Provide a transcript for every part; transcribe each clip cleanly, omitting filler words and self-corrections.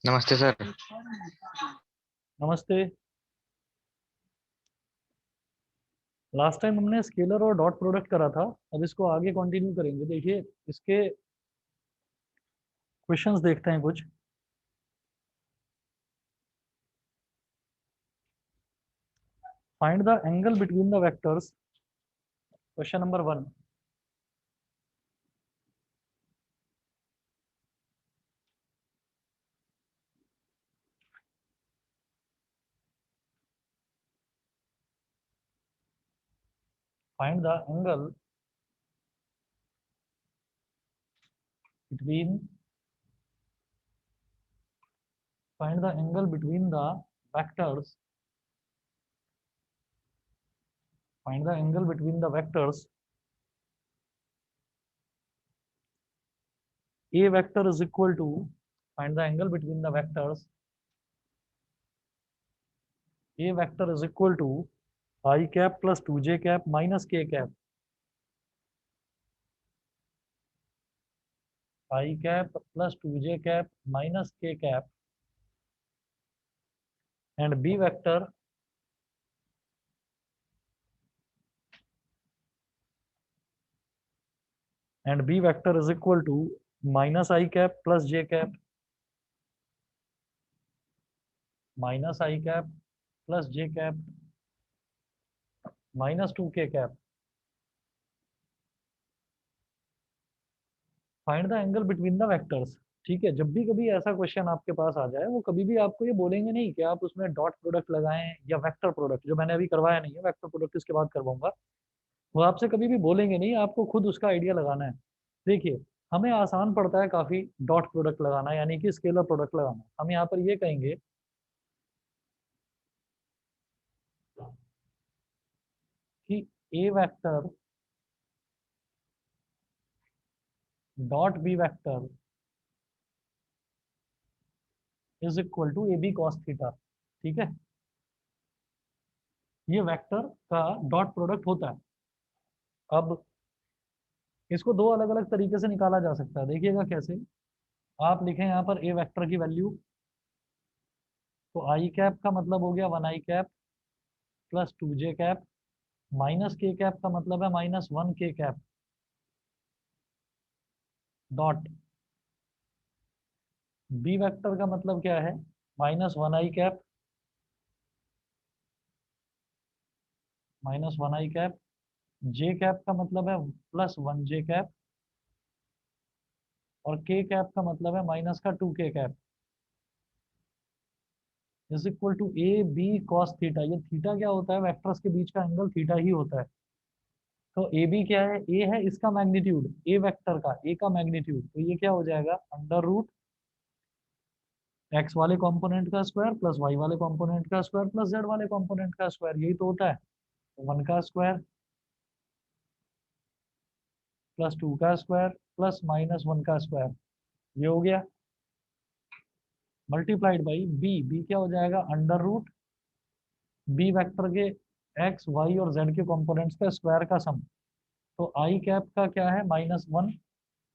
नमस्ते सर। नमस्ते। Last time हमने स्केलर और डॉट प्रोडक्ट करा था। अब इसको आगे कंटिन्यू करेंगे। देखिए, इसके क्वेश्चंस देखते हैं कुछ। Find the angle between the vectors. Question number 1। Find the angle between find the angle between the vectors find the angle between the vectors a vector is equal to find the angle between the vectors a vector is equal to I cap plus 2j cap minus k cap I cap plus 2j cap minus k cap and b vector is equal to minus I cap plus j cap minus I cap plus j cap minus 2k cap। Find the angle between the vectors. ठीक है, जब भी कभी ऐसा question आपके पास आ जाए, वो कभी भी आपको ये बोलेंगे नहीं कि आप उसमें डॉट प्रोडक्ट लगाएं या वेक्टर प्रोडक्ट, जो मैंने अभी करवाया नहीं है। वेक्टर प्रोडक्ट इसके बाद करवाऊंगा। वो आपसे कभी भी बोलेंगे नहीं, आपको खुद उसका आइडिया लगाना है। देखिए, हमें आसान पड़ता है काफी डॉट प्रोडक्ट लगाना, यानी कि स्केलर प्रोडक्ट लगाना। हम यहाँ पर ये कहेंगे कि ए vector dot B vector is equal to A B cos theta. ठीक है, ये वेक्टर का डॉट प्रोडक्ट होता है। अब इसको दो अलग अलग तरीके से निकाला जा सकता है। देखिएगा कैसे। आप लिखें यहाँ पर ए वेक्टर की वैल्यू, तो आई कैप का मतलब हो गया 1 i cap plus 2j cap minus k cap का मतलब है -1 k cap dot B vector का मतलब क्या है, -1 i cap -1 i cap j cap का मतलब है +1 j कैप और के कैप का मतलब है माइनस का 2k cap is equal to A B cos theta. ये थीटा क्या होता है, वेक्टर्स के बीच का एंगल थीटा ही होता है। तो ए बी क्या है, ए है इसका मैग्नीट्यूड, ए वेक्टर का ए का मैग्नीट्यूड, तो ये क्या हो जाएगा, अंडर रूट एक्स वाले कंपोनेंट का स्क्वायर प्लस वाई वाले कंपोनेंट का स्क्वायर प्लस जेड वाले कंपोनेंट का स्क्वायर। यही तो होता है। 1 का स्क्वायर प्लस 2 का स्क्वायर प्लस -1 का स्क्वायर, ये हो गया। मल्टीप्लाइड बाई बी, बी क्या हो जाएगा, अंडर रूट बी वेक्टर के एक्स वाई और जेड के कंपोनेंट्स का स्क्वायर का सम। तो आई कैप का क्या है, -1,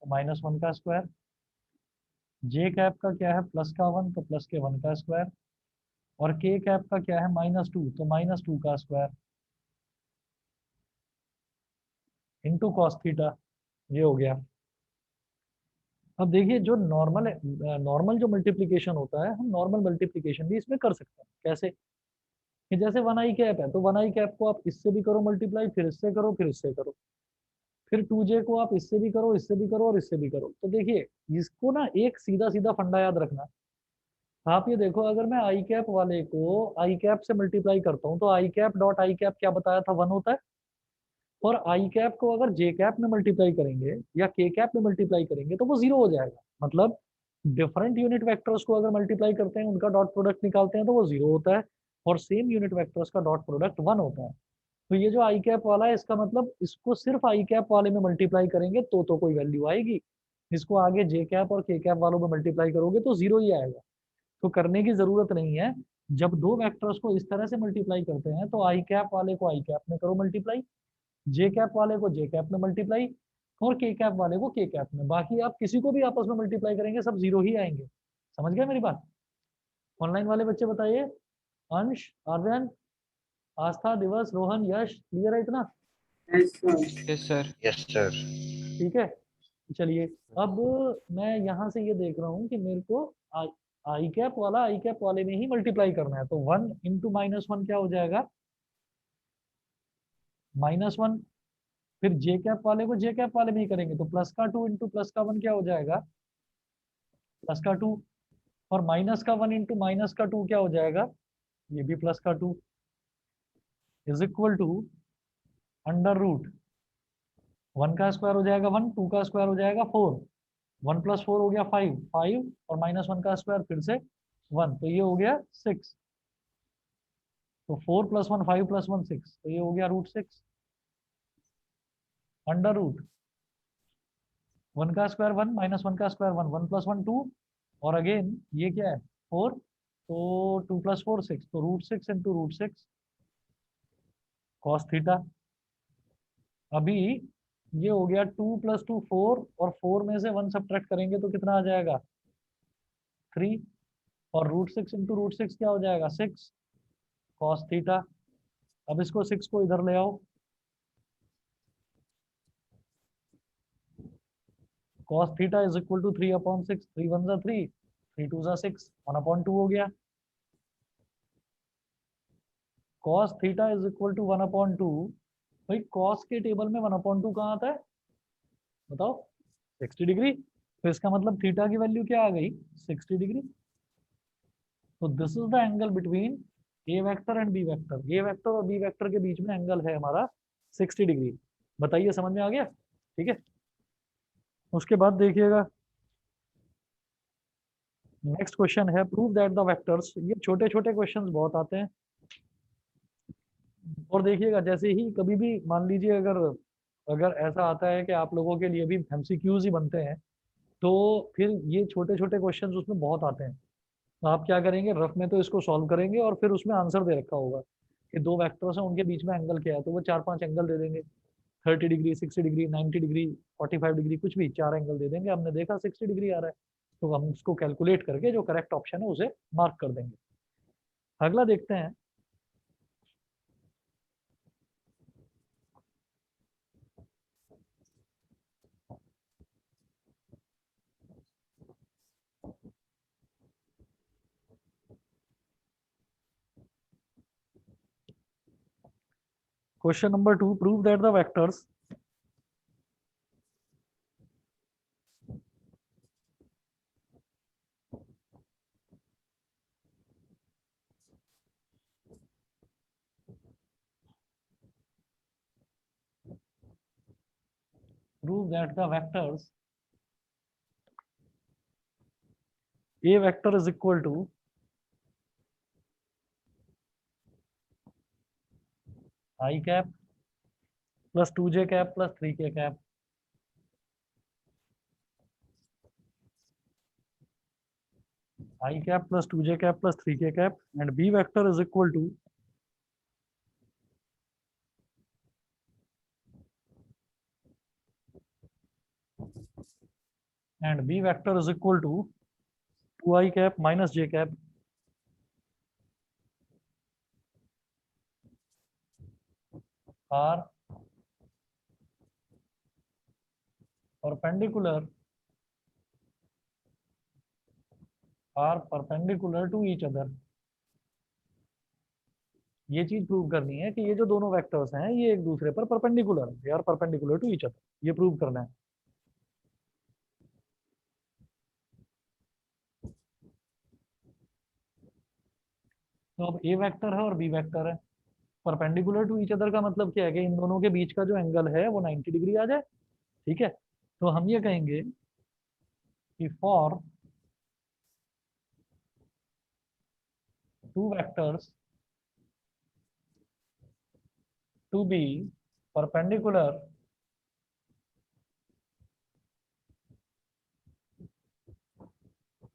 तो -1 का स्क्वायर। जे कैप का क्या है, +1, तो +1 का स्क्वायर। और के कैप का क्या है, -2, तो -2 का स्क्वायर इंटू कॉस थीटा, ये हो गया। अब देखिए, जो नॉर्मल नॉर्मल जो मल्टीप्लीकेशन होता है, हम नॉर्मल मल्टीप्लीकेशन भी इसमें कर सकते हैं। कैसे, कि जैसे 1 i कैप है, तो 1 i कैप को आप इससे भी करो मल्टीप्लाई, फिर इससे करो, फिर इससे करो, फिर 2j को आप इससे भी करो, इससे भी करो और इससे भी करो। तो देखिए, इसको ना एक सीधा सीधा फंडा याद रखना। आप ये देखो, अगर मैं आई कैप वाले को आई कैप से मल्टीप्लाई करता हूँ, तो आई कैप डॉट आई कैप क्या बताया था, 1 होता है। और आई कैप को अगर जे कैप में मल्टीप्लाई करेंगे या के कैप में मल्टीप्लाई करेंगे, तो वो 0 हो जाएगा। मतलब डिफरेंट यूनिट वेक्टर्स को अगर मल्टीप्लाई करते हैं, उनका डॉट प्रोडक्ट निकालते हैं, तो वो 0 होता है। और सेम यूनिट वेक्टर्स का डॉट प्रोडक्ट 1 होता है। तो ये जो आई कैप वाला है, इसका मतलब इसको सिर्फ आई कैप वाले में मल्टीप्लाई करेंगे तो कोई वैल्यू आएगी। इसको आगे जे कैप और के कैप वालों में मल्टीप्लाई करोगे तो 0 ही आएगा। तो करने की जरूरत नहीं है। जब दो वेक्टर्स को इस तरह से मल्टीप्लाई करते हैं, तो आई कैप वाले को आई कैप में करो मल्टीप्लाई, जे कैप वाले को जे कैप में मल्टीप्लाई, और के कैप वाले को के कैप में। बाकी आप किसी को भी आपस में मल्टीप्लाई करेंगे, सब 0 ही आएंगे। समझ गए मेरी बात। ऑनलाइन वाले बच्चे बताइए, अंश, आर्यन, आस्था, दिवस, रोहन, यश, क्लियर है इतना? Yes sir. Yes sir. ठीक है, चलिए अब मैं यहाँ से ये देख रहा हूँ कि मेरे को आई कैप वाला आई कैप वाले में ही मल्टीप्लाई करना है, तो 1 इंटू -1 क्या हो जाएगा, -1। फिर जे कैप वाले को जे कैप वाले में ही करेंगे, तो प्लस का 2 इंटू प्लस का 1 क्या हो जाएगा, प्लस का 2। और माइनस का 1 इंटू माइनस का 2 क्या हो जाएगा, ये भी प्लस का 2, is equal to under root 1 का स्क्वायर हो जाएगा 1, 2 का स्क्वायर हो जाएगा 4, 1 प्लस 4 हो गया 5, 5 और -1 का स्क्वायर फिर से 1, तो ये हो गया 6। तो 4 प्लस 1 5 प्लस 1 6, तो ये हो गया √6 अंडर रूट 1 का स्क्वायर 1, -1 का स्क्वायर 1, 1 प्लस 1 2, और अगेन ये क्या है 4, तो 2 प्लस 4 6, तो √6 इंटू √6 कॉस थीटा। अभी ये हो गया 2 प्लस 2 4, और 4 में से 1 सब्ट्रैक्ट करेंगे तो कितना आ जाएगा 3, और √6 इंटू √6 क्या हो जाएगा 6 कॉस थीटा। अब इसको 6 को इधर ले आओ, cos theta is equal to 3/6, 3 1 जा 3, 3 2 जा 6, 1/2 हो गया। Cos theta is equal to 1/2। भाई कॉस के टेबल में 1/2 कहाँ आता है बताओ, 60 डिग्री। तो इसका मतलब थीटा की वैल्यू क्या आ गई 60 डिग्री। तो this is the angle between a vector and B vector. A vector और बी वेक्टर के बीच में एंगल है हमारा 60 डिग्री। बताइए समझ में आ गया, ठीक है। उसके बाद देखिएगा नेक्स्ट क्वेश्चन है, प्रूव दैट द वेक्टर्स। ये छोटे छोटे क्वेश्चंस बहुत आते हैं। और देखिएगा जैसे ही कभी भी मान लीजिए अगर अगर ऐसा आता है कि आप लोगों के लिए भी एमसीक्यूज ही बनते हैं, तो फिर ये छोटे छोटे क्वेश्चंस उसमें बहुत आते हैं। तो आप क्या करेंगे, रफ में तो इसको सॉल्व करेंगे और फिर उसमें आंसर दे रखा होगा कि दो वेक्टर्स हैं उनके बीच में एंगल क्या है, तो वो 4 5 एंगल दे देंगे, 30 डिग्री, 60 डिग्री, 90 डिग्री, 45 डिग्री, कुछ भी 4 एंगल दे देंगे। हमने देखा 60 डिग्री आ रहा है, तो हम उसको कैलकुलेट करके जो करेक्ट ऑप्शन है उसे मार्क कर देंगे। अगला देखते हैं, question number 2, prove that the vectors prove that the vectors A vector is equal to I cap plus 2j cap plus 3k cap, I cap plus 2j cap plus 3k cap, and B vector is equal to B vector is equal to 2i cap minus j cap are perpendicular to each other। ये चीज prove करनी है कि ये जो दोनों vectors हैं ये एक दूसरे पर परपेंडिकुलर है, they are perpendicular to each other, ये प्रूव करना है। तो अब ए वेक्टर है और बी वेक्टर है, परपेंडिकुलर टू ईच अदर का मतलब क्या है कि इन दोनों के बीच का जो एंगल है वो 90 डिग्री आ जाए, ठीक है। तो हम ये कहेंगे कि for two vectors to be perpendicular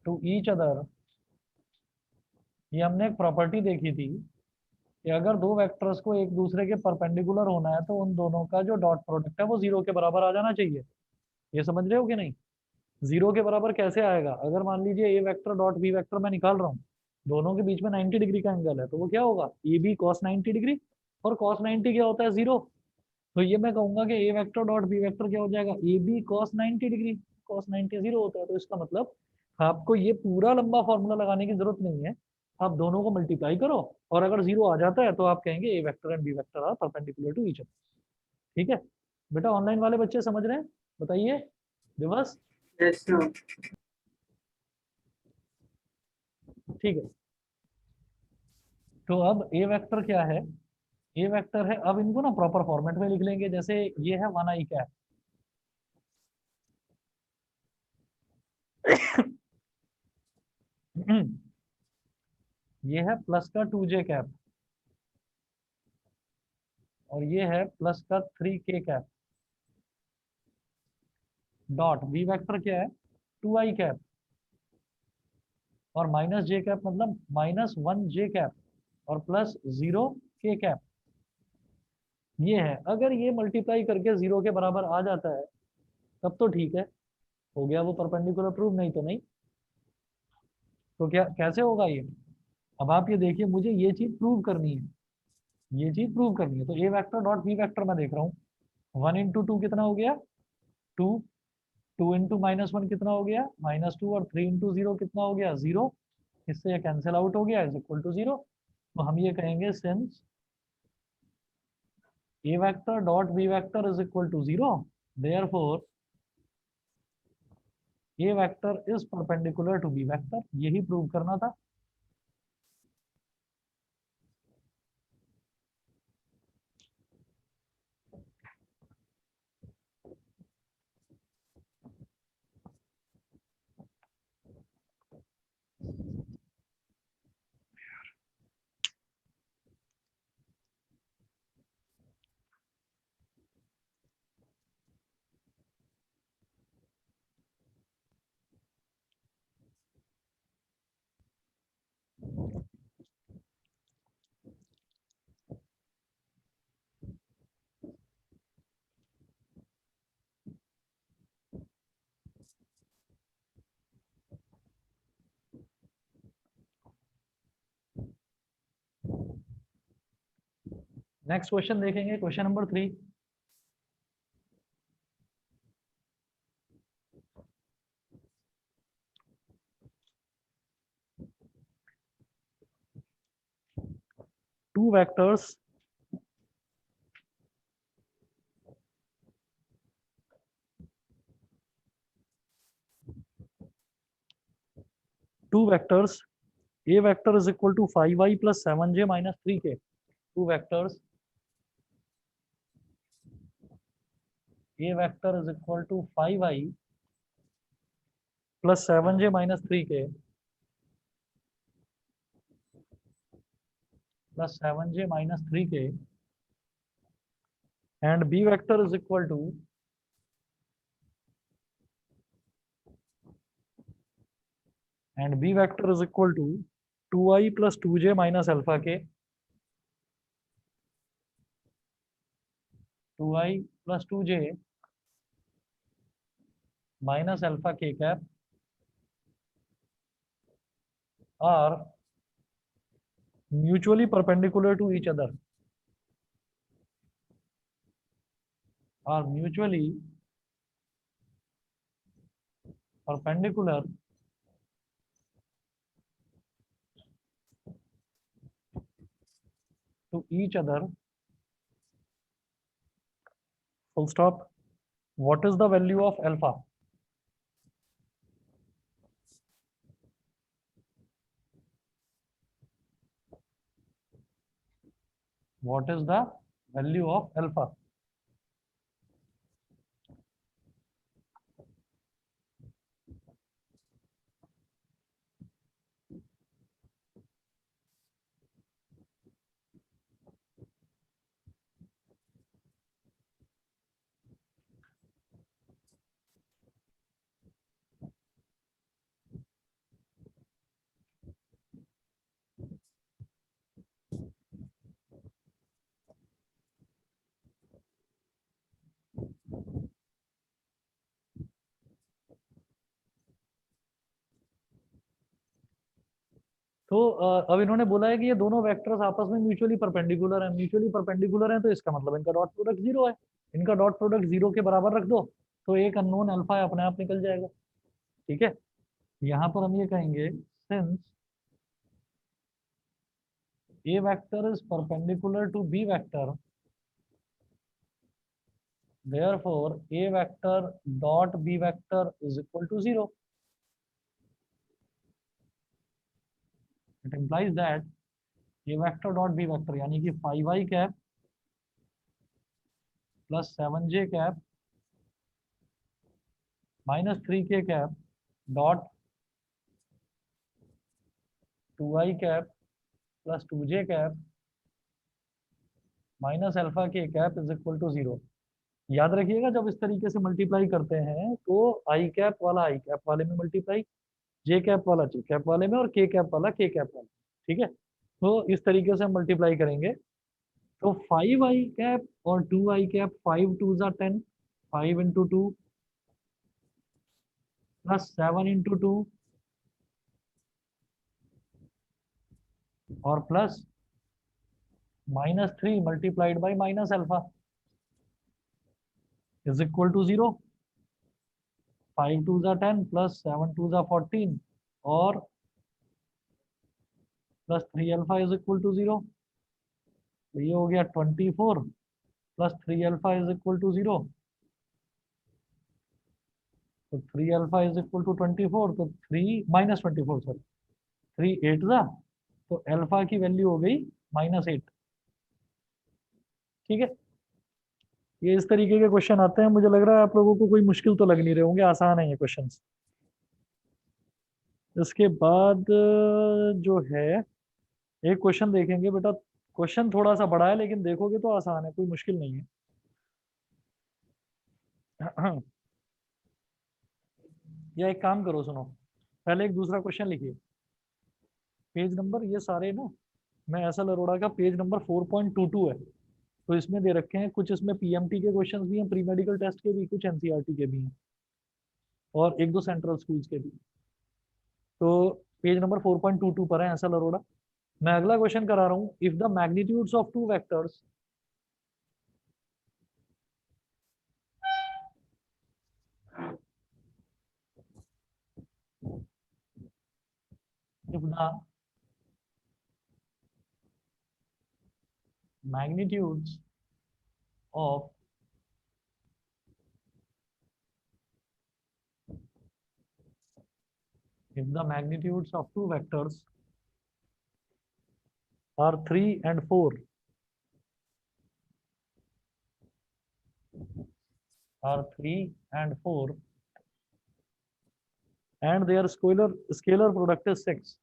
to each other, ये हमने एक प्रॉपर्टी देखी थी कि अगर दो वेक्टर्स को एक दूसरे के परपेंडिकुलर होना है तो उन दोनों का जो डॉट प्रोडक्ट है वो 0 के बराबर आ जाना चाहिए। ये समझ रहे हो कि नहीं, 0 के बराबर कैसे आएगा, अगर मान लीजिए ए वेक्टर डॉट बी वेक्टर मैं निकाल रहा हूँ, दोनों के बीच में 90 डिग्री का एंगल है, तो वो क्या होगा, ए बी कॉस 90 डिग्री। और कॉस 90 क्या होता है, 0। तो ये मैं कहूंगा कि ए वेक्टर डॉट बी वेक्टर क्या हो जाएगा, a B cos 90 degree. Cos 90 0 होता है, तो इसका मतलब आपको ये पूरा लंबा फॉर्मूला लगाने की जरूरत नहीं है। आप दोनों को मल्टीप्लाई करो, और अगर 0 आ जाता है तो आप कहेंगे A vector and B vector are perpendicular to each other. ठीक है बेटा, ऑनलाइन वाले बच्चे समझ रहे हैं, बताइए दिवस। Yes sir. ठीक है, तो अब ए वेक्टर क्या है, ए वेक्टर है, अब इनको ना प्रॉपर फॉर्मेट में लिख लेंगे। जैसे ये है 1 i कैप, ये है प्लस का 2j कैप, और ये है प्लस का 3k cap, dot B vector क्या है, 2i कैप, और माइनस जे कैप मतलब -1j कैप, और प्लस 0k कैप। ये है, अगर ये मल्टीप्लाई करके 0 के बराबर आ जाता है तब तो ठीक है, हो गया वो परपेंडिकुलर प्रूव, नहीं तो नहीं। तो क्या कैसे होगा ये, अब आप ये देखिए, मुझे ये चीज प्रूव करनी है, ये चीज प्रूव करनी है। तो ए वेक्टर डॉट बी वेक्टर मैं देख रहा हूँ, 1 × 2 कितना हो गया, 2। 2 × -1 कितना हो गया, -2, और 3 × 0 कितना हो गया, 0। इससे ये कैंसिल आउट हो गया, इज इक्वल टू 0। तो हम ये कहेंगे since a vector dot B vector is equal to 0, therefore a vector is perpendicular to b vector. यही प्रूव करना था। नेक्स्ट क्वेश्चन देखेंगे, question number 3। Two vectors two vectors a vector is equal to 5i plus 7j minus 3k. Two vectors a vector is equal to 5i plus 7j minus 3k plus 7j minus 3k, and b vector is equal to 2i plus 2j minus alpha k, 2i plus 2j minus alpha k cap are mutually perpendicular to each other, are mutually perpendicular to each other, full stop. What is the value of alpha? What is the value of alpha? तो अब इन्होंने बोला है कि ये दोनों vectors आपस में म्यूचुअली परपेंडिकुलर है। म्यूचुअली परपेंडिकुलर है तो इसका मतलब इनका डॉट प्रोडक्ट जीरो है। इनका डॉट प्रोडक्ट जीरो के बराबर रख दो तो एक अननोन अल्फा है अपने आप निकल जाएगा। ठीक है, यहाँ पर हम ये कहेंगे since A vector is perpendicular to B vector, therefore A vector dot B vector is equal to 0. It implies that A vector dot B vector यानी कि 5i cap plus 7j cap minus 3k cap dot 2i cap plus 2j cap minus alpha k cap is equal to 0. याद रखिएगा जब इस तरीके से multiply करते हैं तो आई कैप वाला आई कैप वाले में मल्टीप्लाई, जे कैप वाला जे कैप वाले में और के कैप वाला के कैप वाले। ठीक है, तो इस तरीके से हम मल्टीप्लाई करेंगे तो 5i कैप और 2i कैप, 5 टू ज़ा 10, 5 इंटू 2 प्लस 7 इंटू 2 और plus -3 multiplied by minus alpha is equal to 0। 5 two ज़ा 10 प्लस 7 टू ज़ा 14 और plus 3 alpha is equal to 0। तो ये हो गया 24 plus 3 alpha is equal to 0। तो 3 अल्फा इज इक्वल टू 24, तो 3 माइनस 24 सॉरी 3 8 ज़ा, तो अल्फा की वैल्यू हो गई -8। ठीक है, ये इस तरीके के क्वेश्चन आते हैं। मुझे लग रहा है आप लोगों को कोई मुश्किल तो लग नहीं रहे होंगे, आसान है ये क्वेश्चन। इसके बाद जो है एक क्वेश्चन देखेंगे बेटा। क्वेश्चन थोड़ा सा बड़ा है लेकिन देखोगे तो आसान है, कोई मुश्किल नहीं है। या एक काम करो, सुनो, पहले एक दूसरा क्वेश्चन लिखिए। पेज नंबर ये सारे ना, मैं एस एल अरोड़ा का पेज नंबर 4.22 है। तो इसमें दे रखे हैं कुछ, इसमें पीएमटी के क्वेश्चंस भी हैं, प्री मेडिकल टेस्ट के भी, कुछ एनसीईआरटी के भी हैं और एक दो सेंट्रल स्कूल्स के भी। तो पेज नंबर 4.22 पर है एस एल अरोड़ा। मैं अगला क्वेश्चन करा रहा हूँ। If the magnitudes of two vectors if the magnitudes of two vectors are 3 and 4 and their scalar product is 6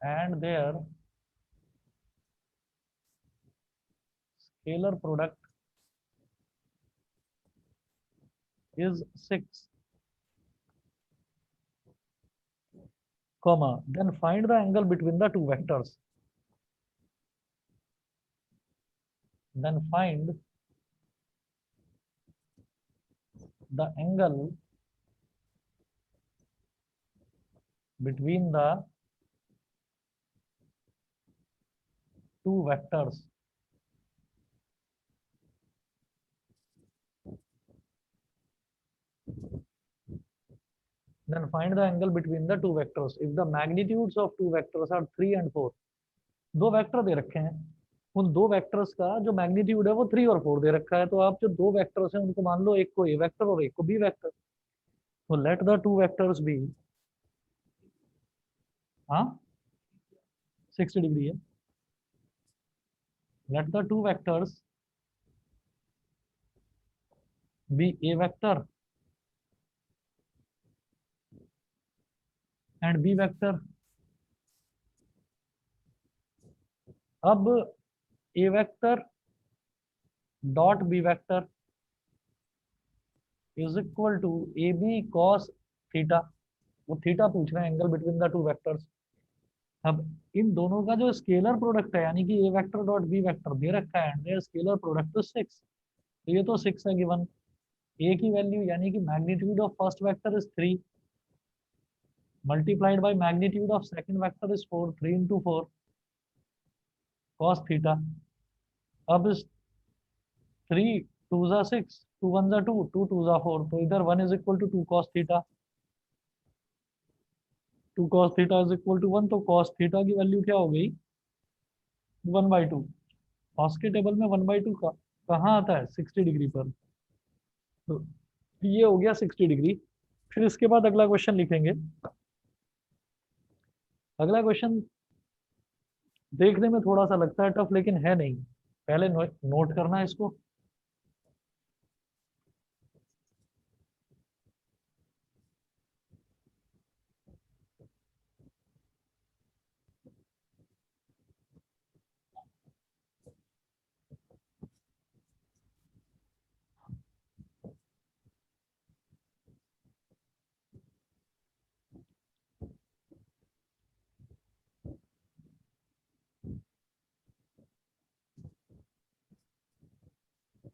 and their scalar product is 6, comma, then find the angle between the two vectors. Then find the angle between the two vectors. Then find the angle between the two vectors if the magnitudes of two vectors are 3 and 4. दो vector दे रखे हैं, उन दो vectors का जो magnitude है वो 3 और 4 दे रखा है। तो आप जो दो वेक्टर्स हैं उनको मान लो, एक को ए वेक्टर और एक को बी वेक्टर। तो let the two vectors be, हाँ 60 डिग्री है। Let the two vectors be A vector and B vector. अब ए vector dot B vector is equal to A B cos theta. वो थीटा पूछ रहे हैं, angle between the two vectors. अब इन दोनों का जो स्केलर प्रोडक्ट है यानी कि ए वेक्टर डॉट बी वेक्टर दे रखा है and their scalar product is 6। तो ये तो 6 है गिवन। ए की वैल्यू यानी कि magnitude of first vector is 3 multiplied by magnitude of second vector is 4, 3 into 4 cos theta. अब इस 3 2 जा 6, 2 1 जा 2, 2 2 जा 4, तो इधर 1 is equal to 2 cos theta, 2 cos theta is equal to 1, तो cos theta की वैल्यू क्या हो गई 1/2। cos के टेबल में 1/2 का कहाँ आता है 60 डिग्री पर, तो ये हो गया 60 डिग्री। फिर इसके बाद अगला क्वेश्चन लिखेंगे। अगला क्वेश्चन देखने में थोड़ा सा लगता है टफ, लेकिन है नहीं, पहले नोट करना है इसको।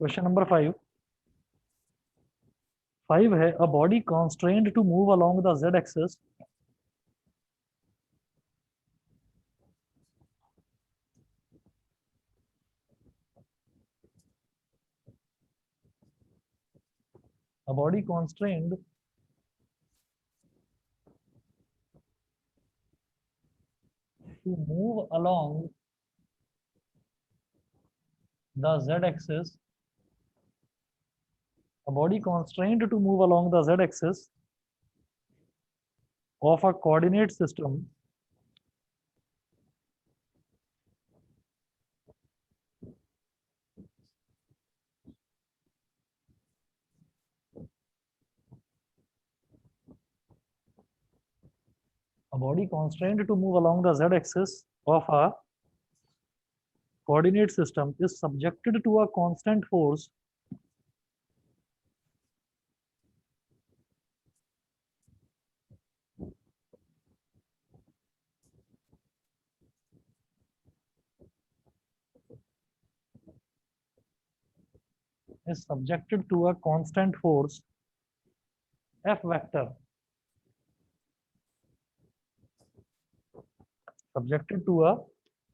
क्वेश्चन नंबर 5 है, a body constrained to move along the z axis a body constrained to move along the z-axis, a body constrained to move along the z-axis of a coordinate system a body constrained to move along the z-axis of a coordinate system is subjected to a constant force is subjected to a constant force F vector, subjected to a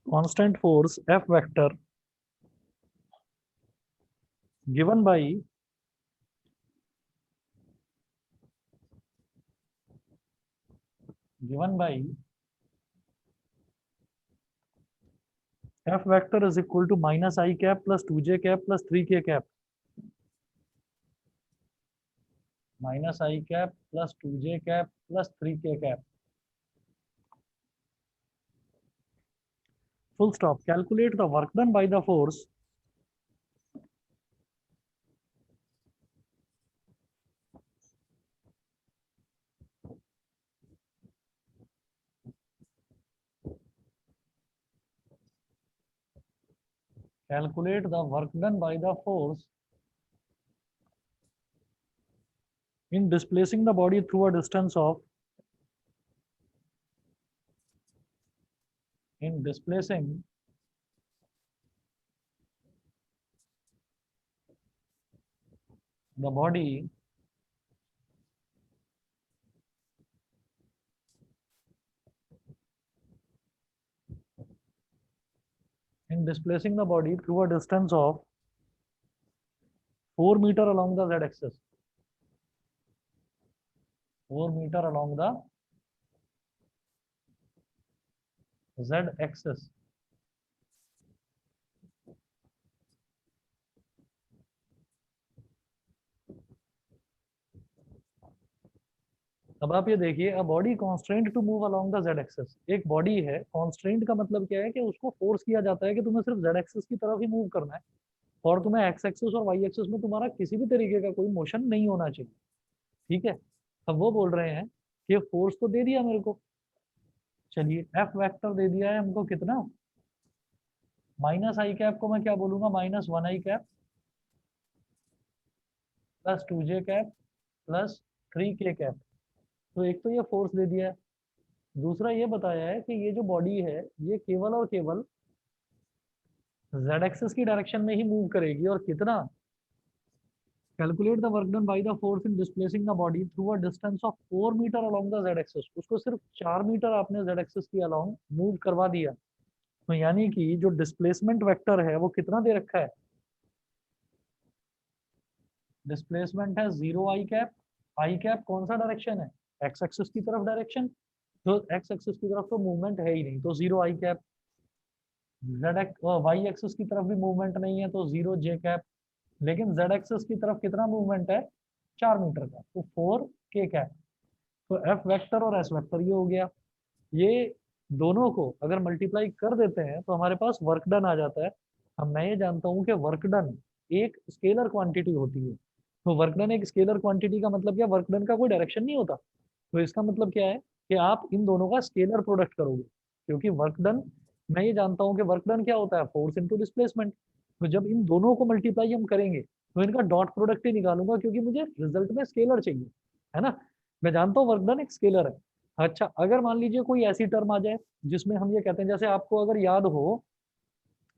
constant force F vector given by F vector is equal to minus I cap plus 2j cap plus 3k cap, minus I cap plus 2j cap plus 3k cap. Full stop. Calculate the work done by the force calculate the work done by the force in displacing the body through a distance of in displacing the body through a distance of 4 meter along the z-axis, 4 meter along the z-axis. अब आप ये देखिए, a body constraint to move along the z axis, एक बॉडी है, constraint का मतलब क्या है कि उसको फोर्स किया जाता है कि तुम्हें सिर्फ जेड एक्सिस की तरफ ही मूव करना है और तुम्हें एक्स एक्सिस और वाई एक्सिस में तुम्हारा किसी भी तरीके का कोई मोशन नहीं होना चाहिए। ठीक है, अब वो बोल रहे हैं कि फोर्स तो दे दिया मेरे को, चलिए एफ वेक्टर दे दिया है हमको कितना, माइनस आई कैप को मैं क्या बोलूंगा, माइनस 1 आई cap plus 2j cap plus 3k cap. तो एक तो ये फोर्स दे दिया है, दूसरा ये बताया है कि ये जो बॉडी है ये केवल और केवल z एक्सिस की डायरेक्शन में ही मूव करेगी, और कितना calculate the work done by the force in displacing the body through a distance of 4 metre along the z axis. उसको सिर्फ 4 मीटर आपने जेड एक्सिस के अलोंग मूव करवा दिया, तो यानी कि जो डिस्प्लेसमेंट वेक्टर है वो कितना दे रखा है? डिस्प्लेसमेंट है 0 आई कैप। आई कैप कौन सा डायरेक्शन है? एक्स एक्सिस की तरफ डायरेक्शन। तो एक्स एक्सिस की तरफ तो मूवमेंट है ही नहीं, तो 0 आई cap. Z X Y axis की तरफ भी मूवमेंट नहीं है, तो 0 जे कैप। लेकिन जेड एक्सिस की तरफ कितना मूवमेंट है? 4 मीटर का, तो 4 के कैप। तो एफ वेक्टर और एस वेक्टर ये हो गया। ये दोनों को अगर मल्टीप्लाई कर देते हैं तो हमारे पास वर्क डन आ जाता है। अब मैं ये जानता हूँ कि वर्क डन एक स्केलर क्वांटिटी होती है। तो वर्क डन एक स्केलर क्वांटिटी का मतलब क्या? वर्क डन का कोई डायरेक्शन नहीं होता। तो इसका मतलब क्या है कि आप इन दोनों का स्केलर प्रोडक्ट करोगे, क्योंकि वर्क डन, मैं ये जानता हूँ कि वर्क डन क्या होता है? Force into displacement. तो जब इन दोनों को मल्टीप्लाई हम करेंगे तो इनका डॉट प्रोडक्ट ही निकालूंगा, क्योंकि मुझे रिजल्ट में स्केलर चाहिए, है ना। मैं जानता हूँ वर्क डन एक स्केलर है। अच्छा, अगर मान लीजिए कोई ऐसी टर्म आ जाए जिसमें हम ये कहते हैं, जैसे आपको अगर याद हो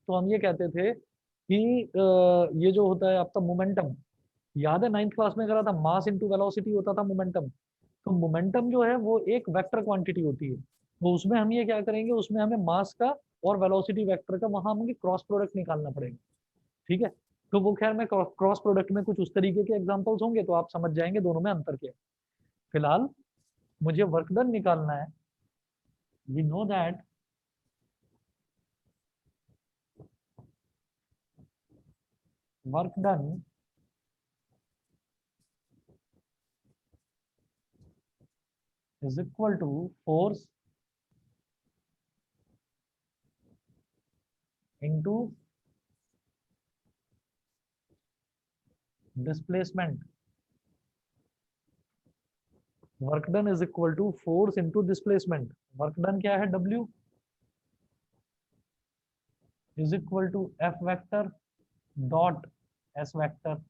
तो हम ये कहते थे कि ये जो होता है आपका मोमेंटम, याद है 9th क्लास में करा था, मास इनटू वेलोसिटी होता था मोमेंटम। तो मोमेंटम जो है वो एक वेक्टर क्वांटिटी होती है। तो उसमें हम ये क्या करेंगे, उसमें हमें मास का और वेलोसिटी वेक्टर का वहां हमें क्रॉस प्रोडक्ट निकालना पड़ेगा। ठीक है। तो वो खैर मैं क्रॉस प्रोडक्ट में कुछ उस तरीके के एग्जांपल्स होंगे तो आप समझ जाएंगे दोनों में अंतर क्या है। फिलहाल मुझे वर्क डन निकालना है। We know that work done is equal to force into displacement। Work done is equal to force into displacement. Work done क्या है? W is equal to f vector dot s vector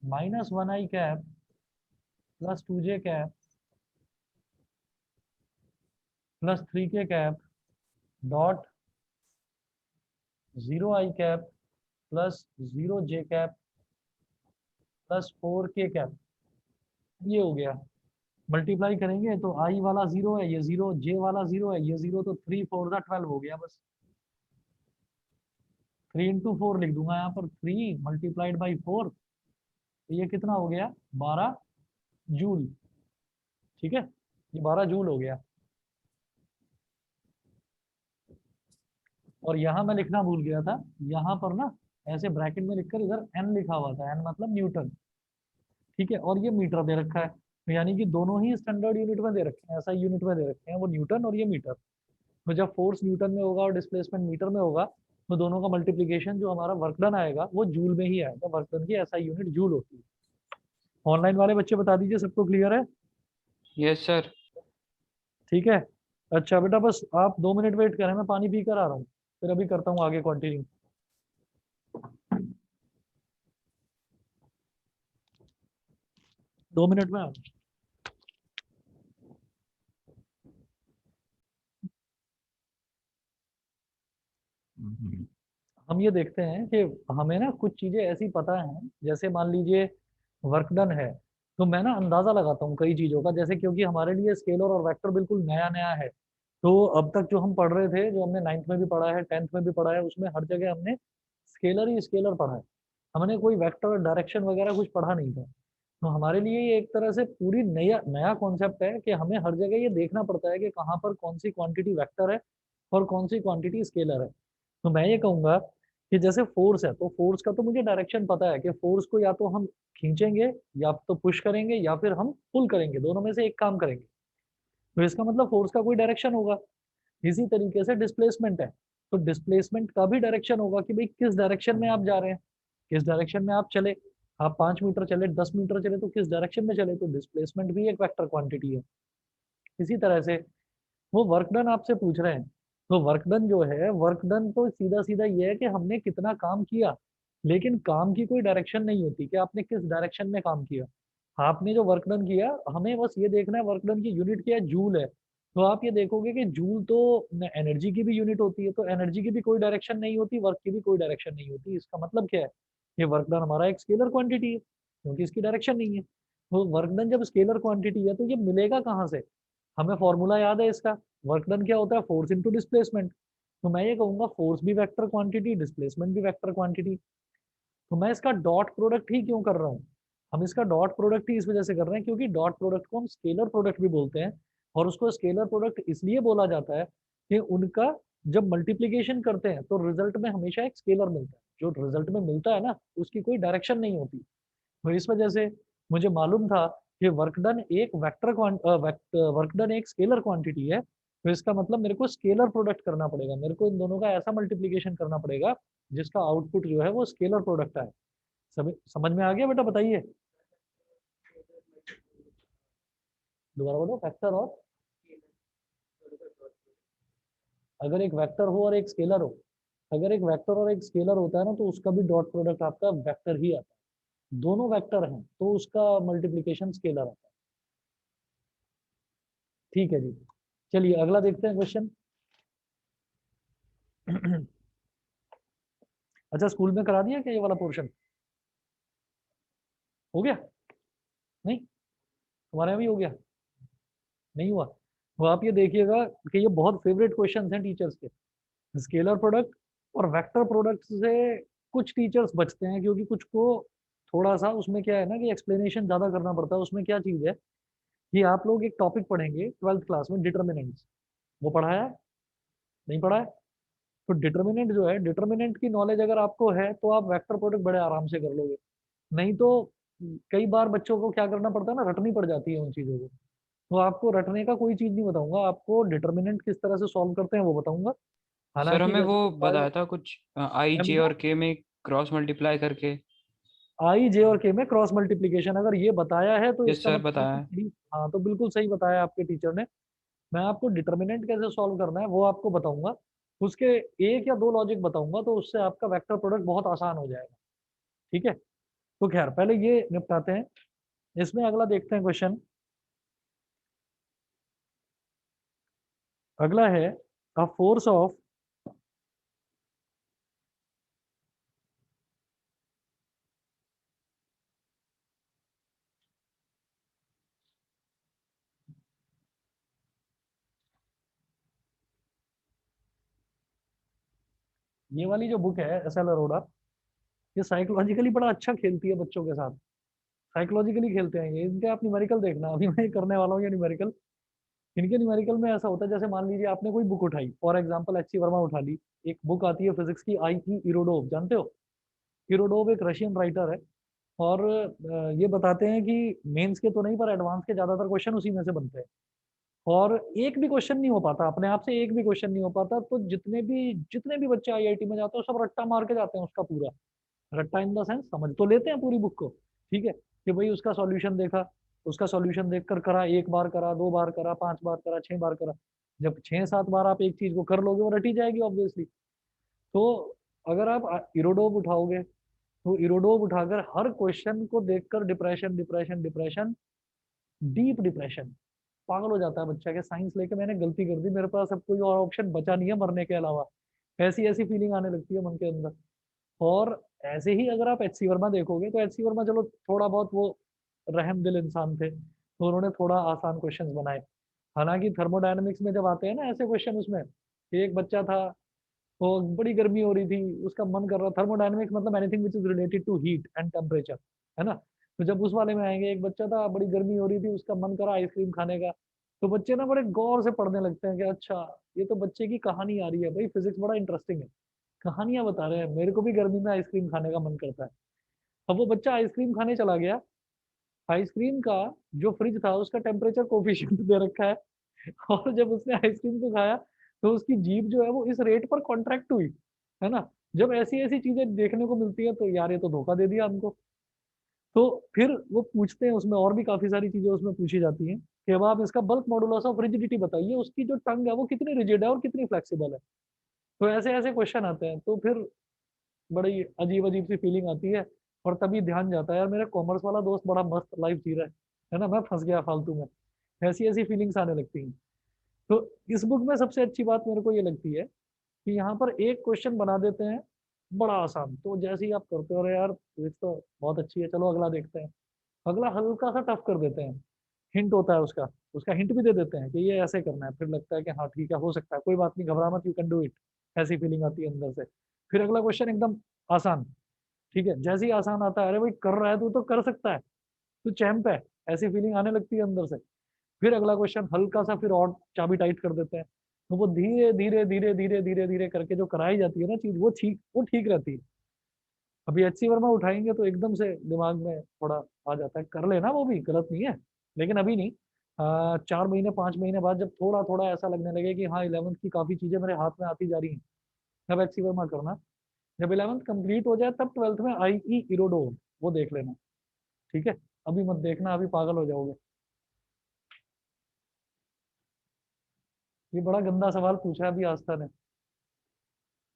minus 1 I cap plus 2 j cap plus 3 k cap dot 0 I cap plus 0 J cap plus 4 k cap. ये हो गया। Multiply करेंगे तो आई वाला 0 है, ये 0, जे वाला 0 है, ये 0, तो 3 4 का 12 हो गया बस। 3 इंटू 4 लिख दूंगा यहाँ पर, 3 मल्टीप्लाइड बाई 4, तो ये कितना हो गया? 12 जूल। ठीक है, ये 12 जूल हो गया। और यहाँ मैं लिखना भूल गया था, यहाँ पर ना ऐसे ब्रैकेट में लिखकर इधर एन लिखा हुआ था, एन मतलब न्यूटन। ठीक है, और ये मीटर दे रखा है, तो यानी कि दोनों ही स्टैंडर्ड यूनिट में दे रखे हैं, ऐसा यूनिट में दे रखे हैं, वो न्यूटन और ये मीटर। तो जब फोर्स न्यूटन में होगा और डिस्प्लेसमेंट मीटर में होगा तो दोनों का मल्टीप्लीकेशन जो हमारा वर्क डन आएगा वो जूल में ही आएगा। वर्क डन की ऐसा यूनिट जूल होती है। ऑनलाइन वाले बच्चे बता दीजिए, सबको क्लियर है? Yes sir. ठीक है। अच्छा बेटा, बस आप 2 मिनट वेट करें, मैं पानी पी कर आ रहा हूँ, फिर अभी करता हूँ आगे कंटिन्यू। 2 मिनट में आ रहा हूँ। हम ये देखते हैं कि हमें ना कुछ चीजें ऐसी पता हैं, जैसे मान लीजिए वर्क डन है, तो मैं ना अंदाजा लगाता हूँ कई चीजों का, जैसे क्योंकि हमारे लिए स्केलर और वेक्टर बिल्कुल नया नया है। तो अब तक जो हम पढ़ रहे थे, जो हमने 9th में भी पढ़ा है, 10th में भी पढ़ा है, उसमें हर जगह हमने स्केलर ही स्केलर पढ़ा है। हमने कोई वेक्टर डायरेक्शन वगैरह कुछ पढ़ा नहीं था। तो हमारे लिए ये एक तरह से पूरी नया नया कॉन्सेप्ट है कि हमें हर जगह ये देखना पड़ता है कि कहाँ पर कौन सी क्वांटिटी वेक्टर है और कौन सी क्वांटिटी स्केलर है। तो मैं ये कहूंगा कि जैसे फोर्स है, तो फोर्स का तो मुझे डायरेक्शन पता है कि फोर्स को या तो हम खींचेंगे, या तो पुश करेंगे, या फिर हम पुल करेंगे, दोनों में से एक काम करेंगे। तो इसका मतलब फोर्स का कोई डायरेक्शन होगा। इसी तरीके से डिस्प्लेसमेंट है, तो डिस्प्लेसमेंट का भी डायरेक्शन होगा कि भाई किस डायरेक्शन में आप जा रहे हैं, किस डायरेक्शन में आप चले। आप 5 मीटर चले, 10 मीटर चले, तो किस डायरेक्शन में चले, तो डिस्प्लेसमेंट भी एक वेक्टर क्वांटिटी है। इसी तरह से वो वर्क डन आपसे पूछ रहे हैं, तो वर्क डन जो है, वर्क डन तो सीधा सीधा ये है कि हमने कितना काम किया। लेकिन काम की कोई डायरेक्शन नहीं होती कि आपने किस डायरेक्शन में काम किया। आपने जो वर्क डन किया, हमें बस ये देखना है वर्क डन की यूनिट क्या है, जूल है। तो आप ये देखोगे कि जूल तो एनर्जी की भी यूनिट होती है, तो एनर्जी की भी कोई डायरेक्शन नहीं होती, वर्क की भी कोई डायरेक्शन नहीं होती। इसका मतलब क्या है ये वर्क डन हमारा एक स्केलर क्वांटिटी है क्योंकि इसकी डायरेक्शन नहीं है। तो वर्क डन जब स्केलर क्वांटिटी है तो ये मिलेगा कहाँ से? हमें फॉर्मूला याद है इसका, वर्क डन क्या होता है? Force into displacement. तो मैं ये कहूंगा फोर्स भी वेक्टर क्वांटिटी, डिस्प्लेसमेंट भी वेक्टर क्वांटिटी। तो मैं इसका डॉट प्रोडक्ट ही क्यों कर रहा हूँ? हम इसका डॉट प्रोडक्ट ही इस वजह से कर रहे हैं क्योंकि डॉट प्रोडक्ट को हम स्केलर प्रोडक्ट भी बोलते हैं, और उसको स्केलर प्रोडक्ट इसलिए बोला जाता है कि उनका जब मल्टीप्लीकेशन करते हैं तो रिजल्ट में हमेशा एक स्केलर मिलता है। जो रिजल्ट में मिलता है ना, उसकी कोई डायरेक्शन नहीं होती। तो इस वजह से मुझे मालूम था कि वर्क डन एक वर्क डन एक स्केलर क्वांटिटी है, तो इसका मतलब मेरे को स्केलर प्रोडक्ट करना पड़ेगा, मेरे को इन दोनों का ऐसा मल्टीप्लीकेशन करना पड़ेगा जिसका आउटपुट जो है वो स्केलर प्रोडक्ट आए। समझ में आ गया बेटा? बताइए दोबारा बोलो। वेक्टर और, अगर एक वेक्टर हो और एक स्केलर हो, अगर एक वेक्टर और एक स्केलर होता है ना तो उसका भी डॉट प्रोडक्ट आपका वेक्टर ही आता है। दोनों वेक्टर हैं तो उसका मल्टीप्लीकेशन स्केलर आता है। ठीक है जी, चलिए अगला देखते हैं क्वेश्चन। अच्छा, स्कूल में करा दिया क्या ये वाला पोर्शन? हो गया? नहीं, तुम्हारे यहाँ भी हो गया? नहीं हुआ? तो आप ये देखिएगा कि ये बहुत फेवरेट क्वेश्चन हैं टीचर्स के। स्केलर प्रोडक्ट और वेक्टर प्रोडक्ट से कुछ टीचर्स बचते हैं क्योंकि कुछ को थोड़ा सा उसमें क्या है ना कि एक्सप्लेनेशन ज्यादा करना पड़ता है। उसमें क्या चीज है कि आप लोग एक टॉपिक पढ़ेंगे 12th क्लास में, डिटर्मिनेंट्स। वो पढ़ा है? नहीं पढ़ा है? तो डिटर्मिनेंट जो है, डिटर्मिनेंट की नॉलेज अगर आपको है तो आप वेक्टर प्रोडक्ट बड़े आराम से कर लोगे। नहीं तो कई बार बच्चों को क्या करना पड़ता है ना, रटनी पड़ जाती है उन चीजों को। तो आपको रटने का कोई चीज नहीं बताऊंगा, आपको डिटर्मिनेंट किस तरह से सॉल्व करते हैं वो बताऊंगा। सर हालांकि हमें वो वैसे बताया था कुछ आई मैं जे बताऊं, और के में क्रॉस मल्टीप्लाई करके। आई जे और के में क्रॉस मल्टीप्लीकेशन अगर ये बताया है तो यस इसका सर, मतलब बताया बिल्कुल है। सही। हाँ, तो बिल्कुल सही बताया आपके टीचर ने। मैं आपको डिटर्मिनेंट कैसे सॉल्व करना है वो आपको बताऊंगा। उसके एक या दो लॉजिक बताऊंगा तो उससे आपका वेक्टर प्रोडक्ट बहुत आसान हो जाएगा। ठीक है, तो खैर पहले ये निपटाते हैं। इसमें अगला देखते हैं क्वेश्चन। अगला है अ फोर्स ऑफ, ये वाली जो बुक है एस एल अरोड़ा, ये साइकोलॉजिकली बड़ा अच्छा खेलती है बच्चों के साथ। साइकोलॉजिकली खेलते हैं ये। इनके आप न्यूमेरिकल देखना, अभी मैं करने वाला हूँ ये न्यूमेरिकल। इनके न्यूमेरिकल में ऐसा होता है जैसे मान लीजिए आपने कोई बुक उठाई, for example H C Verma उठा ली। एक बुक आती है फिजिक्स की, आई ई इरोडोव, जानते हो? इरोडोव एक रशियन राइटर है। और ये बताते हैं कि मेंस के तो नहीं पर एडवांस के ज्यादातर क्वेश्चन उसी में से बनते हैं। और एक भी क्वेश्चन नहीं हो पाता अपने आप से, एक भी क्वेश्चन नहीं हो पाता। तो जितने भी बच्चे आईआईटी में जाते हैं सब रट्टा मार के जाते हैं उसका पूरा। रट्टा इन द सेंस समझ तो लेते हैं पूरी बुक को, ठीक है, कि भाई उसका सॉल्यूशन देखा, उसका सॉल्यूशन देखकर करा, एक बार करा, दो बार करा, पांच बार करा, छह बार करा। जब छह सात बार आप एक चीज को कर लोगे वो रटी जाएगी ऑब्वियसली। तो अगर आप इरोडोव उठाओगे तो इरोडोव उठाकर हर क्वेश्चन को देखकर depression depression depression, deep depression, पागल हो जाता है बच्चा के साइंस लेके मैंने गलती कर दी, मेरे पास अब कोई और ऑप्शन बचा नहीं है मरने के अलावा। ऐसी ऐसी फीलिंग आने लगती है मन के अंदर। और ऐसे ही अगर आप एच सी वर्मा देखोगे तो एच सी वर्मा चलो थोड़ा बहुत वो रहम दिल इंसान थे तो उन्होंने थोड़ा आसान क्वेश्चंस बनाए। हालांकि थर्मोडायनेमिक्स में जब आते हैं ना ऐसे क्वेश्चन, उसमें एक बच्चा था, तो बड़ी गर्मी हो रही थी, उसका मन कर रहा, थर्मोडायनेमिक्स मतलब anything which is related to heat and temperature, है ना? तो जब उस वाले में आएंगे, एक बच्चा था, बड़ी गर्मी हो रही थी, उसका मन करा आइसक्रीम खाने का। तो बच्चे ना बड़े गौर से पढ़ने लगते हैं कि अच्छा ये तो बच्चे की कहानी आ रही है, भाई फिजिक्स बड़ा इंटरेस्टिंग है, कहानियां बता रहे हैं, मेरे को भी गर्मी में आइसक्रीम खाने का मन करता है। अब वो बच्चा आइसक्रीम खाने चला गया। आइसक्रीम का जो फ्रिज था उसका टेम्परेचर कोफिशिएंट दे रखा है। और जब उसने आइसक्रीम को खाया तो उसकी जीभ जो है वो इस रेट पर कॉन्ट्रैक्ट हुई, है ना? जब ऐसी ऐसी चीजें देखने को मिलती है तो यार ये तो धोखा दे दिया हमको। तो फिर वो पूछते हैं, उसमें और भी काफी सारी चीजें उसमें पूछी जाती हैं कि अब आप इसका बल्क मॉडुलस ऑफ रिजिडिटी बताइए, उसकी जो टंग है वो कितनी रिजिड है और कितनी फ्लेक्सिबल है। तो ऐसे ऐसे क्वेश्चन आते हैं तो फिर बड़ी अजीब अजीब सी फीलिंग आती है। और तभी ध्यान जाता है यार मेरा कॉमर्स वाला दोस्त बड़ा मस्त लाइफ जी रहा है ना, मैं फंस गया फालतू में। ऐसी ऐसी फीलिंग्स आने लगती हैं। तो इस बुक में सबसे अच्छी बात मेरे को ये लगती है कि यहाँ पर एक क्वेश्चन बना देते हैं बड़ा आसान। तो जैसे ही आप करते हो, अरे यार फिजिक्स तो बहुत अच्छी है, चलो अगला देखते हैं। अगला हल्का सा टफ कर देते हैं, हिंट होता है उसका, उसका हिंट भी दे देते हैं कि ये ऐसे करना है, फिर लगता है कि हाँ ठीक है, हो सकता है, कोई बात नहीं, घबरा मत, यू कैन डू इट, ऐसी फीलिंग आती है अंदर से। फिर अगला क्वेश्चन एकदम आसान, ठीक है, जैसे ही आसान आता है, अरे भाई कर रहा है तू तो कर सकता है, तू चैंप है, ऐसी फीलिंग आने लगती है अंदर से। फिर अगला क्वेश्चन हल्का सा फिर और चाबी टाइट कर देते हैं, तो वो धीरे धीरे धीरे धीरे धीरे धीरे करके जो कराई जाती है ना चीज, वो ठीक रहती है। अभी एच सी वर्मा उठाएंगे तो एकदम से दिमाग में थोड़ा आ जाता है, कर लेना, वो भी गलत नहीं है, लेकिन अभी नहीं। 4 महीने 5 महीने बाद जब थोड़ा थोड़ा ऐसा लगने लगे कि हाँ 11th की काफी चीजें मेरे हाथ में आती जा रही हैं, तब एच सी वर्मा करना। जब 11th कंप्लीट हो जाए तब 12th में आई ई इरोडो, वो देख लेना, ठीक है। अभी मत देखना, अभी पागल हो जाओगे। ये बड़ा गंदा सवाल पूछा है अभी आस्था ने।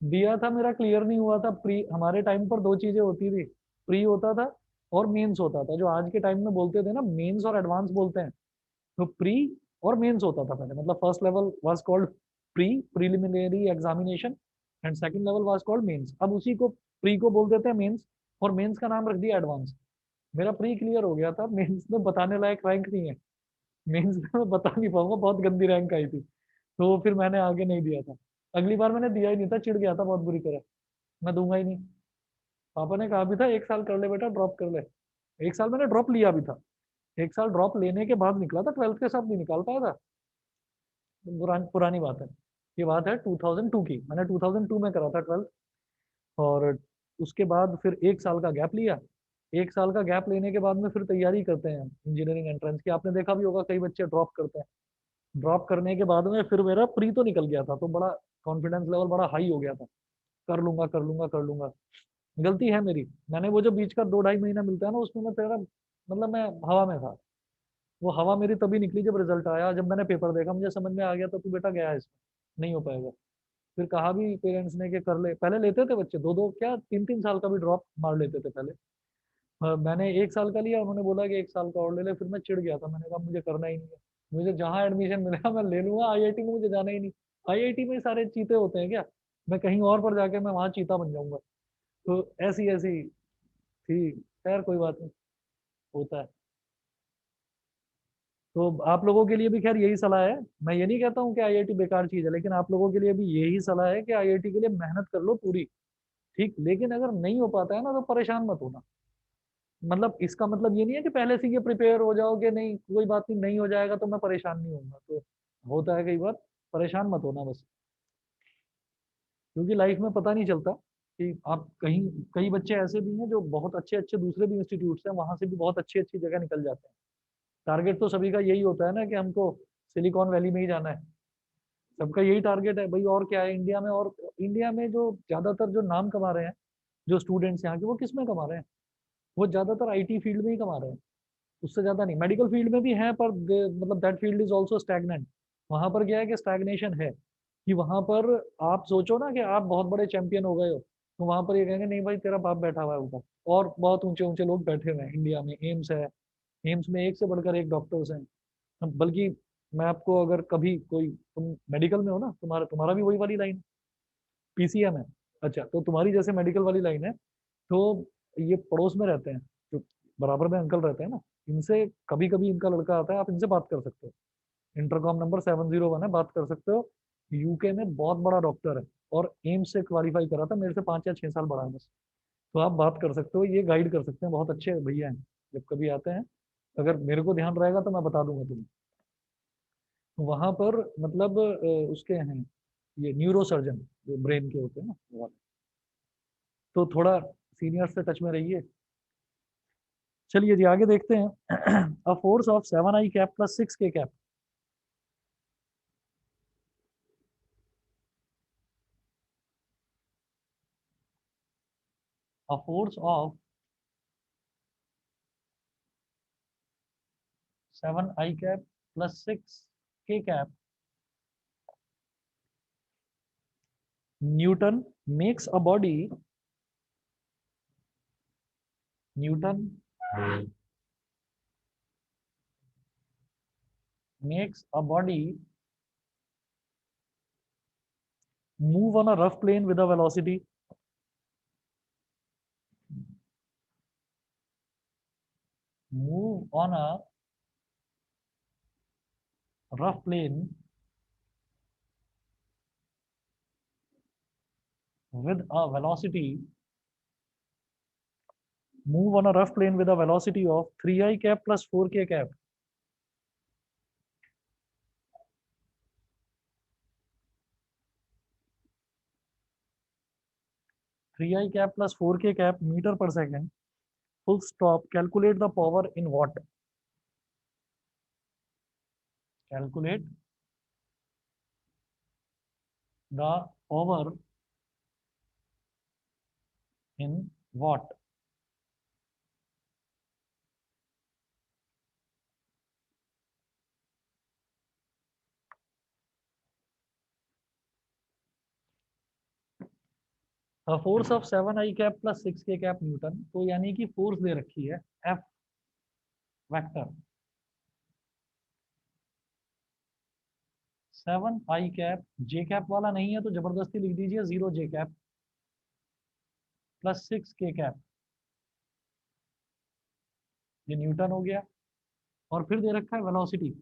दिया था, मेरा क्लियर नहीं हुआ था। प्री, हमारे टाइम पर दो चीजें होती थी, प्री होता था और मेंस होता था। जो आज के टाइम में बोलते थे ना मेंस और एडवांस बोलते हैं, तो प्री और मेंस होता था पहले, मतलब first level was called pre, preliminary examination, and second level was called mains. अब उसी को प्री को बोल देते हैं मेंस, और मेंस का नाम रख दिया एडवांस। मेरा प्री क्लियर हो गया था, मेंस में बताने लायक रैंक नहीं है, मेंस में मैं बता नहीं पाऊंगा, बहुत गंदी रैंक आई थी, तो फिर मैंने आगे नहीं दिया था। अगली बार मैंने दिया ही नहीं था, चिढ़ गया था बहुत बुरी तरह, मैं दूंगा ही नहीं। पापा ने कहा भी था 1 साल कर ले बेटा, ड्रॉप कर ले। 1 साल मैंने ड्रॉप लिया भी था, 1 साल ड्रॉप लेने के बाद निकला था, 12th के साथ नहीं निकाल पाया था। पुरानी बात है, ये बात है 2002 की, मैंने 2002 में करा था 12th। और उसके बाद फिर 1 साल का गैप लिया। 1 साल का गैप लेने के बाद में फिर तैयारी करते हैं इंजीनियरिंग एंट्रेंस की, आपने देखा भी होगा कई बच्चे ड्रॉप करते हैं। ड्रॉप करने के बाद में फिर मेरा प्री तो निकल गया था, तो बड़ा कॉन्फिडेंस लेवल बड़ा हाई हो गया था, कर लूंगा कर लूंगा कर लूंगा। गलती है मेरी, मैंने वो जो बीच का 2 ढाई महीना मिलता है ना, उसमें मैं तेरा मतलब मैं हवा में था। वो हवा मेरी तभी निकली जब रिजल्ट आया, जब मैंने पेपर देखा मुझे समझ में आ गया, तो तू बेटा गया है इसमें, नहीं हो पाएगा। फिर कहा भी पेरेंट्स ने कि कर ले, पहले लेते थे बच्चे 2-2 क्या 3-3 साल का भी ड्रॉप मार लेते थे पहले। मैंने 1 साल का लिया, उन्होंने बोला कि 1 साल का और ले ले, फिर मैं चिढ़ गया था, मैंने कहा मुझे करना ही नहीं है, मुझे जहाँ एडमिशन मिलेगा मैं ले लूंगा, आईआईटी में मुझे जाना ही नहीं। आईआईटी में सारे चीते होते हैं क्या, मैं कहीं और पर जाके मैं वहाँ चीता बन जाऊंगा। तो ऐसी ऐसी थी, खैर कोई बात नहीं, होता है। तो आप लोगों के लिए भी खैर यही सलाह है, मैं ये नहीं कहता हूँ कि आईआईटी बेकार चीज है, लेकिन आप लोगों के लिए भी यही सलाह है कि आईआईटी के लिए मेहनत कर लो पूरी, ठीक। लेकिन अगर नहीं हो पाता है ना, तो परेशान मत होना। मतलब इसका मतलब ये नहीं है कि पहले से ये प्रिपेयर हो जाओ कि नहीं कोई बात नहीं, नहीं हो जाएगा तो मैं परेशान नहीं होऊंगा, तो होता है कई बार, परेशान मत होना बस। क्योंकि लाइफ में पता नहीं चलता कि आप कहीं, कई बच्चे ऐसे भी हैं जो बहुत अच्छे अच्छे दूसरे भी इंस्टीट्यूट्स हैं, वहां से भी बहुत अच्छी अच्छी जगह निकल जाते हैं। टारगेट तो सभी का यही होता है ना कि हमको सिलिकॉन वैली में ही जाना है, सबका यही टारगेट है भाई, और क्या है इंडिया में। और इंडिया में जो ज्यादातर जो नाम कमा रहे हैं, जो स्टूडेंट्स यहाँ के, वो किस में कमा रहे हैं, वो ज्यादातर आईटी फील्ड में ही कमा रहे हैं, उससे ज्यादा नहीं। मेडिकल फील्ड में भी है, पर मतलब that field is also stagnant. वहां पर क्या है कि स्टैग्नेशन है, कि वहां पर आप सोचो ना कि आप बहुत बड़े चैंपियन हो गए हो, तो वहां पर ये कहेंगे नहीं भाई तेरा बाप बैठा हुआ है ऊपर, और बहुत ऊंचे ऊंचे लोग बैठे हुए हैं इंडिया में, एम्स है, एम्स में एक से बढ़कर एक डॉक्टर्स हैं। बल्कि मैं आपको अगर कभी कोई, तुम मेडिकल में हो ना, तुम्हारा तुम्हारा भी वही वाली लाइन, पीसीएम है, अच्छा, तो तुम्हारी जैसे मेडिकल वाली लाइन है, तो ये पड़ोस में रहते हैं, जो बराबर में अंकल रहते हैं ना, इनसे कभी कभी इनका लड़का आता है, आप इनसे बात कर सकते हो, इंटरकॉम नंबर 701 है, बात कर सकते हो। यूके में बहुत बड़ा डॉक्टर है, और एम्स से क्वालिफाई करा था, मेरे से 5 या 6 साल बड़ा है बस। तो आप बात कर सकते हो, ये गाइड कर सकते हैं, बहुत अच्छे भैया हैं, जब कभी आते हैं, अगर मेरे को ध्यान रहेगा तो मैं बता दूंगा तुम्हें। वहां पर मतलब उसके हैं, ये न्यूरो सर्जन, जो ब्रेन के होते हैं ना वो वाले। तो थोड़ा सीनियर से टच में रहिए। चलिए जी आगे देखते हैं। A force of 7 i cap plus 6 k cap, a force of 7 i cap plus 6 k cap newton makes a body, newton makes a body move on a rough plane with a velocity, move on a rough plane with a velocity move on a rough plane with a velocity of 3i cap plus 4k cap. Three I cap plus 4k cap meter per second. Full stop. Calculate the power in watt. Calculate the power in watt. Force of 7i cap plus 6k cap newton, तो यानी कि force दे रखी है F vector 7i cap, j cap वाला नहीं है तो जबरदस्ती लिख दीजिए 0j cap plus 6k cap, ये न्यूटन हो गया। और फिर दे रखा है velocity,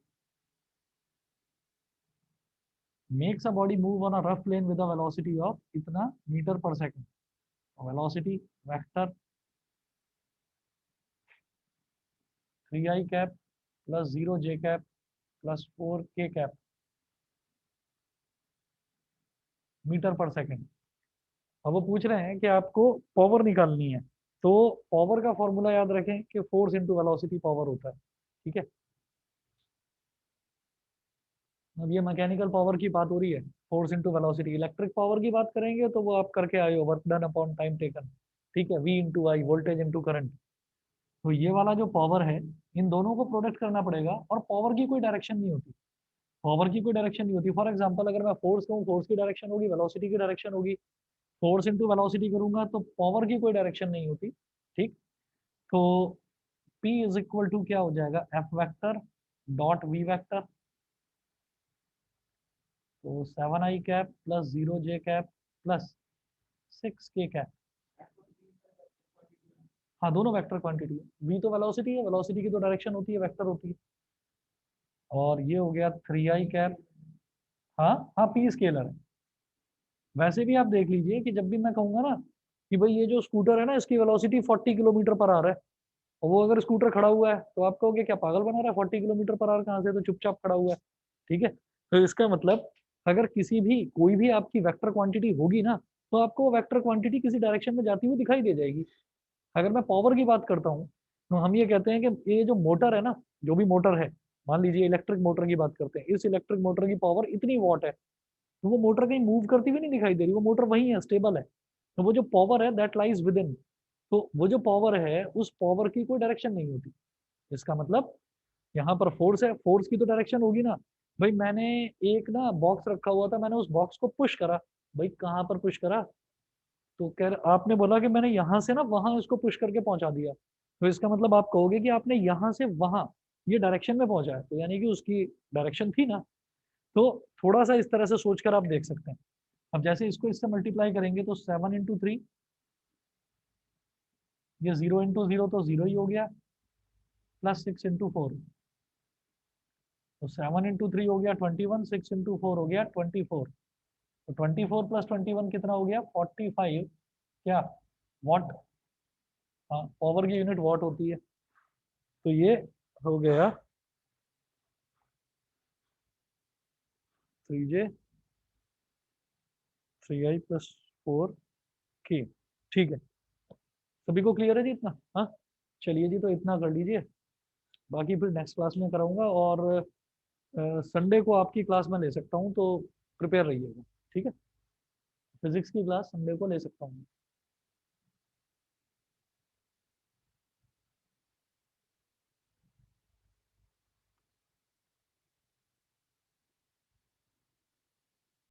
makes a body move on a rough plane with a velocity of इतना मीटर पर second. Velocity vector 3i cap plus 0j cap plus 4k cap metre पर सेकंड। अब वो पूछ रहे हैं कि आपको पावर निकालनी है, तो पावर का फॉर्मूला याद रखें कि फोर्स इंटू वेलोसिटी पावर होता है, ठीक है। अब ये मैकेनिकल पावर की बात हो रही है, force into velocity. Electric power की बात करेंगे तो वो आप करके आए हो, work done upon time taken, ठीक है, V into I, voltage into current. तो ये वाला जो पावर है, इन दोनों को प्रोडक्ट करना पड़ेगा, और पावर की कोई डायरेक्शन नहीं होती, पावर की कोई डायरेक्शन नहीं होती। फॉर एग्जाम्पल अगर मैं फोर्स कहूँ, फोर्स की डायरेक्शन होगी, वेलोसिटी की डायरेक्शन होगी। फोर्स इंटू वेलोसिटी करूंगा तो पावर की कोई डायरेक्शन नहीं होती, ठीक। तो P इज इक्वल टू क्या हो जाएगा, F vector dot V vector, तो 7i cap plus 0j cap plus 6k cap. हाँ, दोनों वेक्टर क्वांटिटी है, v तो वेलोसिटी है, वेलोसिटी की तो डायरेक्शन होती है, वेक्टर होती है। और ये हो गया 3i कैप, हाँ हाँ, p स्केलर है। वैसे भी आप देख लीजिए कि जब भी मैं कहूंगा ना कि भाई ये जो स्कूटर है ना, इसकी वेलोसिटी 40 किलोमीटर पर आवर है, और वो अगर स्कूटर खड़ा हुआ है तो आप कहोगे क्या पागल बना रहा है, 40 किलोमीटर पर आवर कहाँ से, तो चुपचाप खड़ा हुआ है, ठीक है। तो इसका मतलब अगर किसी भी कोई भी आपकी वेक्टर क्वांटिटी होगी ना, तो आपको वो वेक्टर क्वांटिटी किसी डायरेक्शन में जाती हुई दिखाई दे जाएगी। अगर मैं पावर की बात करता हूँ, तो हम ये कहते हैं कि ये जो मोटर है ना, जो भी मोटर है, मान लीजिए इलेक्ट्रिक मोटर की बात करते हैं, इस इलेक्ट्रिक मोटर की पावर इतनी वॉट है, तो वो मोटर कहीं मूव करती हुई नहीं दिखाई दे रही, वो मोटर वही है, स्टेबल है। तो वो जो पावर है दैट लाइज विद इन, तो वो जो पावर है उस पावर की कोई डायरेक्शन नहीं होती। इसका मतलब यहाँ पर फोर्स है, फोर्स की तो डायरेक्शन होगी ना। भाई मैंने एक ना बॉक्स रखा हुआ था, मैंने उस बॉक्स को पुश करा, भाई कहाँ पर पुश करा, तो आपने बोला कि मैंने यहाँ से ना वहां उसको पुश करके पहुंचा दिया, तो इसका मतलब आप कहोगे कि आपने यहाँ से वहां ये डायरेक्शन में पहुंचा है, तो यानी कि उसकी डायरेक्शन थी ना। तो थोड़ा सा इस तरह से सोचकर आप देख सकते हैं। अब जैसे इसको इससे मल्टीप्लाई करेंगे तो 7 × 3, ये 0 × 0 तो 0 ही हो गया, प्लस 6 × 4, तो 7 × 3 हो गया 21, 6 × 4 हो गया 24, तो 24 प्लस 21 कितना हो गया 45, क्या वॉट। हाँ, पावर की यूनिट वॉट होती है। तो ये हो गया 3j 3i प्लस 4k, ठीक है। सभी को क्लियर है जी इतना, हाँ। चलिए जी, तो इतना कर लीजिए, बाकी फिर नेक्स्ट क्लास में कराऊंगा, और संडे को आपकी क्लास में ले सकता हूँ, तो प्रिपेयर रहिएगा, ठीक है। फिजिक्स की क्लास संडे को ले सकता हूँ।